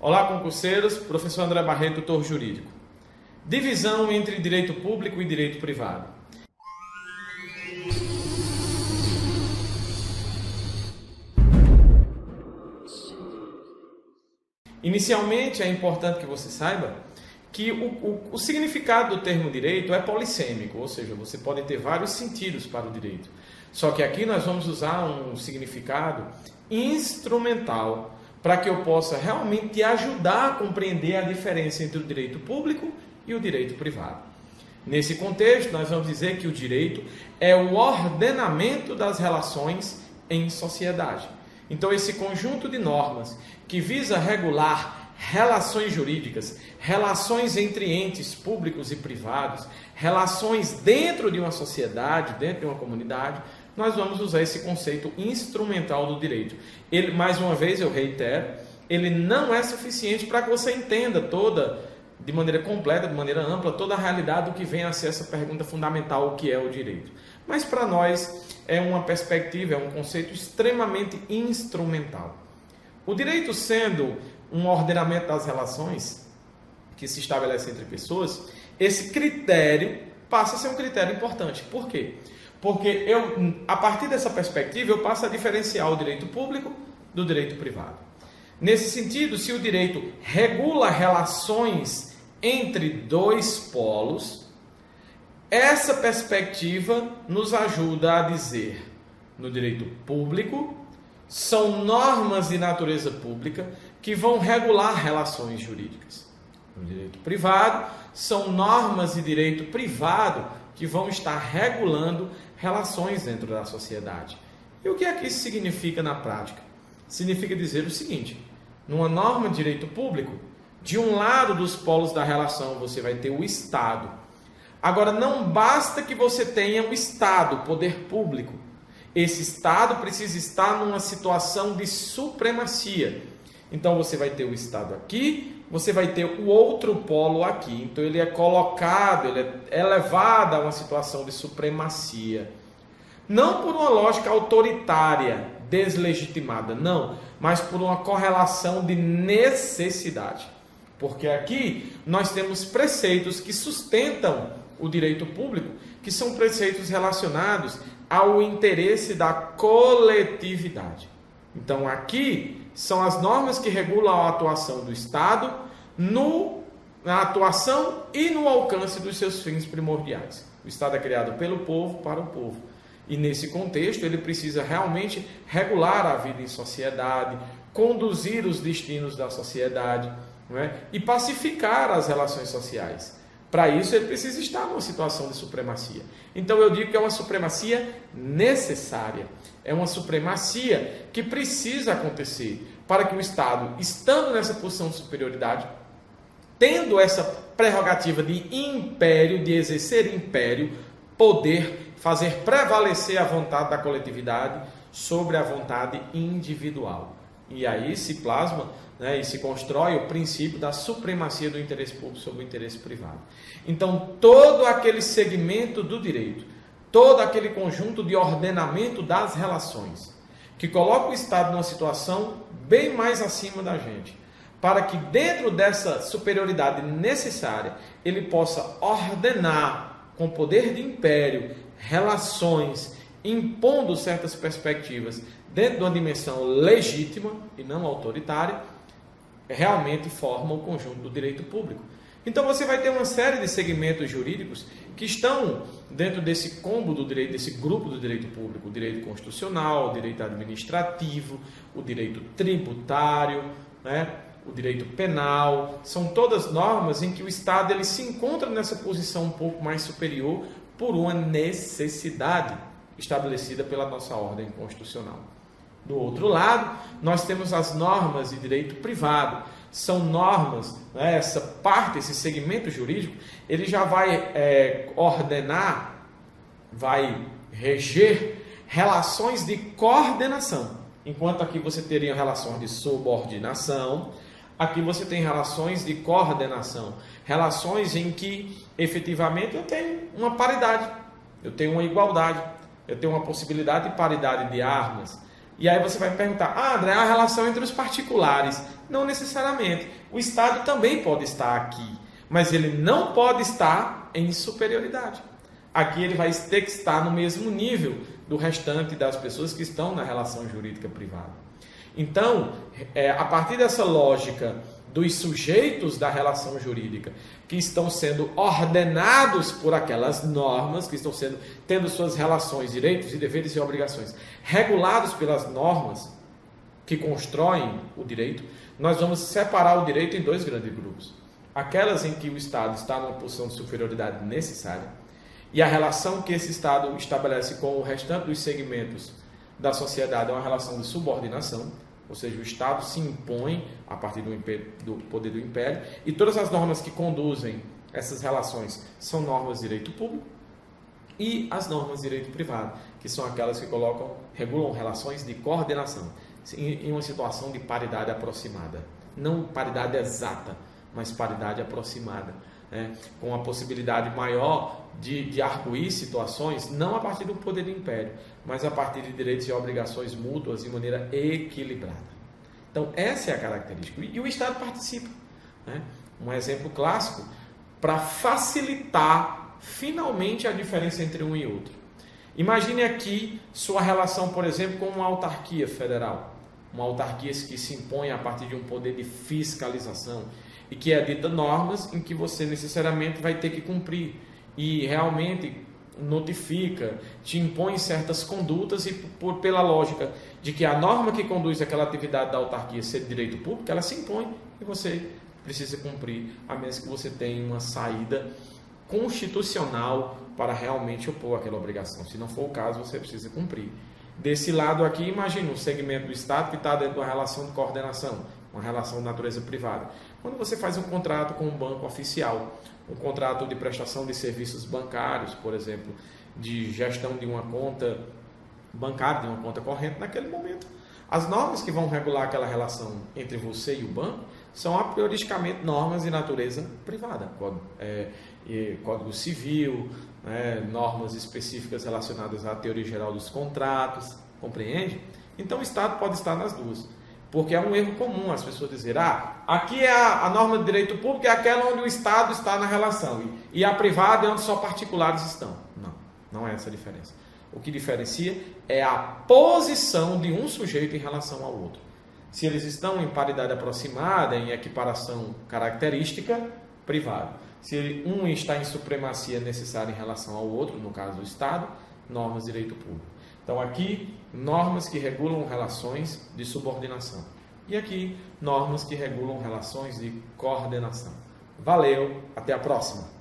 Olá, concurseiros, professor André Barreto, tutor jurídico. Divisão entre direito público e direito privado. Inicialmente, é importante que você saiba que o significado do termo direito é polissêmico, ou seja, você pode ter vários sentidos para o direito. Só que aqui nós vamos usar um significado instrumental para que eu possa realmente te ajudar a compreender a diferença entre o direito público e o direito privado. Nesse contexto, nós vamos dizer que o direito é o ordenamento das relações em sociedade. Então, esse conjunto de normas que visa regular relações jurídicas, relações entre entes públicos e privados, relações dentro de uma sociedade, dentro de uma comunidade, nós vamos usar esse conceito instrumental do direito. Ele, mais uma vez, eu reitero, ele não é suficiente para que você entenda de maneira completa, de maneira ampla, toda a realidade do que vem a ser essa pergunta fundamental, o que é o direito. Mas para nós é uma perspectiva, é um conceito extremamente instrumental. O direito sendo um ordenamento das relações que se estabelece entre pessoas, esse critério passa a ser um critério importante. Por quê? Porque a partir dessa perspectiva, eu passo a diferenciar o direito público do direito privado. Nesse sentido, se o direito regula relações entre dois polos, essa perspectiva nos ajuda a dizer, no direito público, são normas de natureza pública que vão regular relações jurídicas. No direito privado, são normas de direito privado que vão estar regulando relações dentro da sociedade. E o que é que isso significa na prática? Significa dizer o seguinte: numa norma de direito público, de um lado dos polos da relação você vai ter o Estado. Agora, não basta que você tenha o Estado, o poder público. Esse Estado precisa estar numa situação de supremacia. Então, você vai ter o Estado aqui, você vai ter o outro polo aqui. Então, ele é colocado, ele é elevado a uma situação de supremacia. Não por uma lógica autoritária, deslegitimada, não, mas por uma correlação de necessidade. Porque aqui nós temos preceitos que sustentam o direito público, que são preceitos relacionados ao interesse da coletividade. Então, aqui são as normas que regulam a atuação do Estado na atuação e no alcance dos seus fins primordiais. O Estado é criado pelo povo, para o povo. E nesse contexto, ele precisa realmente regular a vida em sociedade, conduzir os destinos da sociedade, não é? E pacificar as relações sociais. Para isso, ele precisa estar numa situação de supremacia. Então, eu digo que é uma supremacia necessária. É uma supremacia que precisa acontecer para que o Estado, estando nessa posição de superioridade, tendo essa prerrogativa de império, de exercer império, poder fazer prevalecer a vontade da coletividade sobre a vontade individual. E aí se plasma, né, e se constrói o princípio da supremacia do interesse público sobre o interesse privado. Então, todo aquele segmento do direito, todo aquele conjunto de ordenamento das relações, que coloca o Estado numa situação bem mais acima da gente, para que dentro dessa superioridade necessária, ele possa ordenar com poder de império relações, impondo certas perspectivas dentro de uma dimensão legítima e não autoritária, realmente forma o conjunto do direito público. Então você vai ter uma série de segmentos jurídicos que estão dentro desse combo do direito, desse grupo do direito público: o direito constitucional, o direito administrativo, o direito tributário, né? O direito penal. São todas normas em que o Estado ele se encontra nessa posição um pouco mais superior por uma necessidade estabelecida pela nossa ordem constitucional. Do outro lado, nós temos as normas de direito privado. São normas, né, essa parte, esse segmento jurídico, ele já vai ordenar, vai reger relações de coordenação. Enquanto aqui você teria relações de subordinação, aqui você tem relações de coordenação. Relações em que, efetivamente, eu tenho uma paridade, eu tenho uma igualdade, eu tenho uma possibilidade de paridade de armas. E aí você vai me perguntar: André, a relação entre os particulares. Não necessariamente. O Estado também pode estar aqui, mas ele não pode estar em superioridade. Aqui ele vai ter que estar no mesmo nível do restante das pessoas que estão na relação jurídica privada. Então, a partir dessa lógica dos sujeitos da relação jurídica que estão sendo ordenados por aquelas normas, que estão tendo suas relações, direitos e deveres e obrigações regulados pelas normas que constroem o direito, nós vamos separar o direito em dois grandes grupos. Aquelas em que o Estado está numa posição de superioridade necessária e a relação que esse Estado estabelece com o restante dos segmentos da sociedade é uma relação de subordinação, ou seja, o Estado se impõe a partir do poder do império, e todas as normas que conduzem essas relações são normas de direito público, e as normas de direito privado, que são aquelas que regulam relações de coordenação, em uma situação de paridade aproximada. Não paridade exata, mas paridade aproximada, né? Com a possibilidade maior de arguir situações, não a partir do poder do império, mas a partir de direitos e obrigações mútuas de maneira equilibrada. Então, essa é a característica. E o Estado participa, né? Um exemplo clássico para facilitar finalmente a diferença entre um e outro. Imagine aqui sua relação, por exemplo, com uma autarquia federal. Uma autarquia que se impõe a partir de um poder de fiscalização e que edita normas em que você necessariamente vai ter que cumprir e realmente notifica, te impõe certas condutas e pela lógica de que a norma que conduz aquela atividade da autarquia ser de direito público, ela se impõe e você precisa cumprir, a menos que você tenha uma saída constitucional para realmente opor aquela obrigação. Se não for o caso, você precisa cumprir. Desse lado aqui, imagine um segmento do Estado que está dentro de uma relação de coordenação, uma relação de natureza privada. Quando você faz um contrato com um banco oficial, um contrato de prestação de serviços bancários, por exemplo, de gestão de uma conta bancária, de uma conta corrente, naquele momento, as normas que vão regular aquela relação entre você e o banco são a prioristicamente normas de natureza privada, Código Civil, né, normas específicas relacionadas à teoria geral dos contratos, compreende? Então o Estado pode estar nas duas, porque é um erro comum as pessoas dizerem, aqui é a norma de direito público, é aquela onde o Estado está na relação, e a privada é onde só particulares estão. Não é essa a diferença. O que diferencia é a posição de um sujeito em relação ao outro. Se eles estão em paridade aproximada, em equiparação característica, privado. Se um está em supremacia necessária em relação ao outro, no caso do Estado, normas de direito público. Então aqui, normas que regulam relações de subordinação. E aqui, normas que regulam relações de coordenação. Valeu, até a próxima!